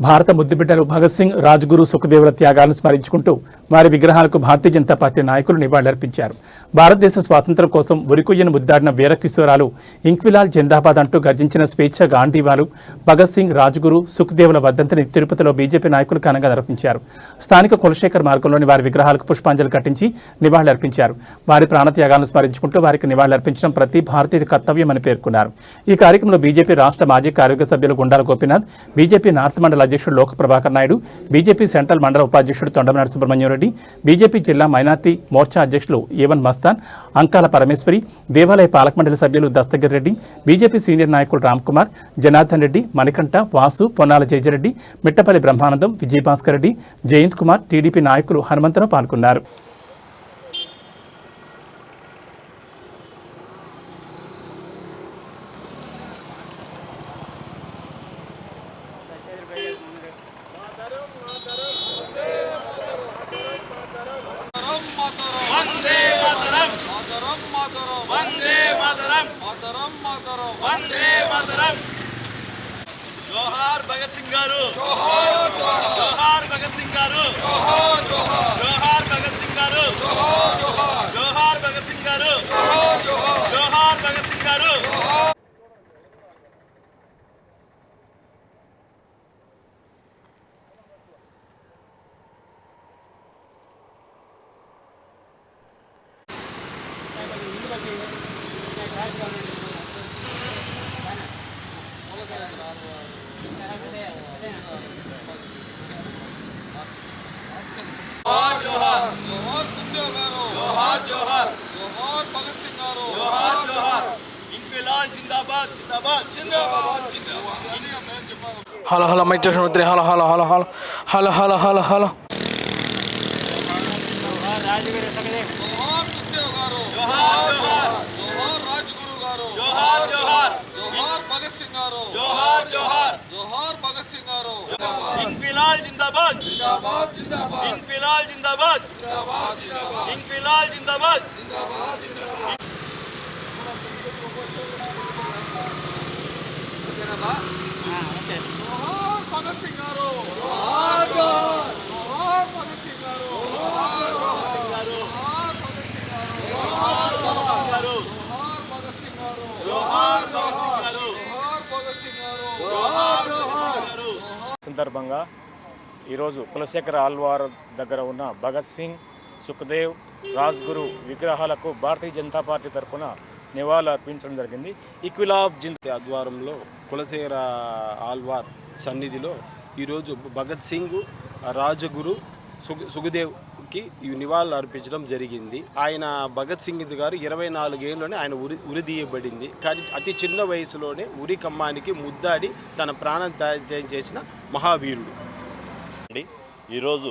భారత ముద్దుబిడ్డలు భగత్ సింగ్, రాజ్గురు, సుఖదేవుల త్యాగాలను స్మరించుకుంటూ వారి విగ్రహాలకు భారతీయ జనతా పార్టీ నాయకులు నివాళులర్పించారు. భారతదేశ స్వాతంత్ర్యం కోసం ఉరికొయ్యను ముద్దాడిన వీరకిశోరాలు ఇంక్విలాల్ జిందాబాద్ అంటూ గర్జించిన స్వేచ్ఛ గాంధీవాలు భగత్ సింగ్, రాజ్గురు, సుఖదేవుల వర్ధంతిని తిరుపతిలో బీజేపీ నాయకులు ఘనంగా నిర్వహించారు. స్థానిక కులశేఖర్ మార్గంలోని వారి విగ్రహాలకు పుష్పాంజలి ఘటించి నివాళులర్పించారు. వారి ప్రాణత్యాగాలను స్మరించుకుంటూ వారికి నివాళులర్పించడం ప్రతి భారతీయుడి కర్తవ్యమని పేర్కొన్నారు. ఈ కార్యక్రమంలో బీజేపీ రాష్ట్ర మాజీ కార్యవర్గ సభ్యులు గుండాల గోపీనాథ్, బీజేపీ నార్త్ మండల అధ్యక్షుడు లోక ప్రభాకర్ నాయుడు, బీజేపీ సెంట్రల్ మండల ఉపాధ్యక్షుడు తొండమనాడు సుబ్రహ్మణ్యం రెడ్డి, బీజేపీ జిల్లా మైనార్టీ మోర్చా అధ్యక్షులు ఏవన్ మస్తాన్, అంకాల పరమేశ్వరి, దేవాలయ పాలక మండలి సభ్యులు దస్తగిర్ రెడ్డి, బీజేపీ సీనియర్ నాయకులు రామ్ కుమార్, జనార్దన్ రెడ్డి, మణికంఠ, వాసు, పొన్నాల జయజరెడ్డి, మిట్టపల్లి బ్రహ్మానందం, విజయభాస్కర్ రెడ్డి, జయంత్ కుమార్, టీడీపీ నాయకులు హనుమంతరావు పాల్గొన్నారు. जोहार भगत सिंह गारू, जोहार भगत सिंह गारू, जोहार भगत सिंह गारू, जोहार भगत सिंह गारू, जोहार भगत सिंह गारू. जोहार जोहार जोहार सुखदेव गारू, जोहार जोहार जोहार भगत सिंह गारू, जोहार जोहार इंक्विलाल जिंदाबाद जिंदाबाद जिंदाबाद जिंदाबाद. हलो हलो मैटर मंत्री hello hello hello hello hello hello hello hello जोहार सुखदेव गारू, जोहार जोहार जोहार राजगुरु गारू, जोहार जोहार जोहार भगत सिंह गारू, जोहार जोहार जोहार भगत सिंह गारू. इंक्विलाल जिंदाबाद जिंदाबाद जिंदाबाद इंक्विलाल जिंदाबाद जिंदाबाद जिंदाबाद इंक्विलाल जिंदाबाद जिंदाबाद जिंदाबाद. जोहार भगत सिंह गारू, जोहार जोहार जोहार भगत सिंह गारू, जोहार जोहार जोहार भगत सिंह गारू, जोहार जोहार जोहार भगत सिंह गारू, जोहार भगत सिंह गारू, जोहार भगत सिंह गारू, जोहार जोहार. సందర్భంగా ఈరోజు కులశేఖర ఆల్వార్ దగ్గర ఉన్న భగత్ సింగ్, సుఖదేవ్, రాజ్గురు విగ్రహాలకు భారతీయ జనతా పార్టీ తరఫున నివాళులు అర్పించడం జరిగింది. ఈక్విలాబ్ జిందా ఆధ్వర్యంలో కులశేఖర ఆల్వార్ సన్నిధిలో ఈరోజు భగత్ సింగ్, రాజగురు, సుఖదేవ్కి ఈ నివాళులు అర్పించడం జరిగింది. ఆయన భగత్ సింగ్ గారు 24 ఏళ్ళలోనే ఆయన ఉరిదీయబడింది. కానీ అతి చిన్న వయసులోనే ఉరి కమ్మానికి ముద్దాడి తన ప్రాణం త్యాగం చేసిన మహావీరుడు. ఈరోజు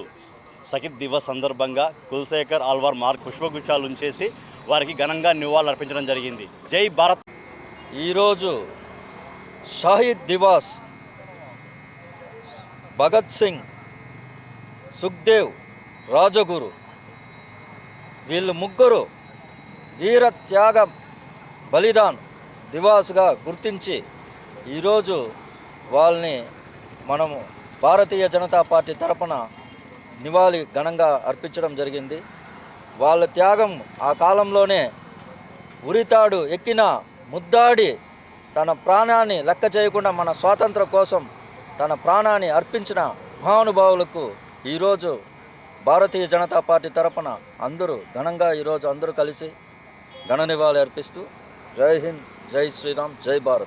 సకిత్ దివస్ సందర్భంగా కులశేఖర్ ఆల్వార్ మార్క్ పుష్పగుచ్చాలు ఉంచేసి వారికి ఘనంగా నివాళులు అర్పించడం జరిగింది. జై భారత్. ఈరోజు షహీద్ దివాస్ భగత్ సింగ్, సుఖ్దేవ్, రాజగురు వీళ్ళు ముగ్గురు వీర త్యాగ బలిదాన్ దివాస్గా గుర్తించి ఈరోజు వాళ్ళని మనము భారతీయ జనతా పార్టీ తరపున నివాళి ఘనంగా అర్పించడం జరిగింది. వాళ్ళ త్యాగం ఆ కాలంలోనే ఉరితాడు ఎక్కిన ముద్దాడి తన ప్రాణాన్ని లెక్క చేయకుండా మన స్వాతంత్రం కోసం తన ప్రాణాన్ని అర్పించిన మహానుభావులకు ఈరోజు భారతీయ జనతా పార్టీ తరపున అందరూ ఘనంగా ఈరోజు అందరూ కలిసి ఘన నివాళి అర్పిస్తూ జై హింద్, జై శ్రీరామ్, జై భారత్.